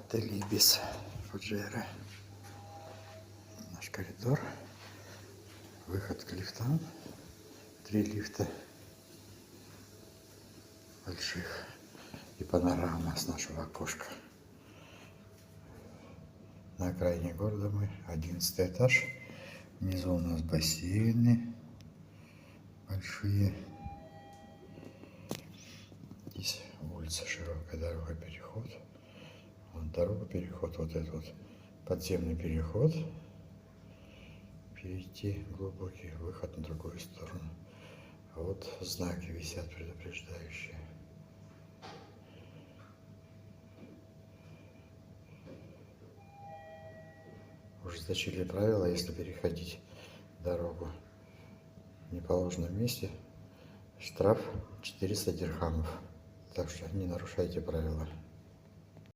Отель Ибис, Фуджейра. Наш коридор. Выход к лифтам. 3 лифта больших. И панорама с нашего окошка. На окраине города мы. 11 этаж. Внизу у нас бассейны большие. Здесь улица широкая, дорога, переход. Вот дорога, переход, вот этот вот подземный переход. Перейти глубокий выход на другую сторону. А вот знаки висят предупреждающие. Ужесточили правила, если переходить дорогу в неположенном месте, штраф 400 дирхамов. Так что не нарушайте правила.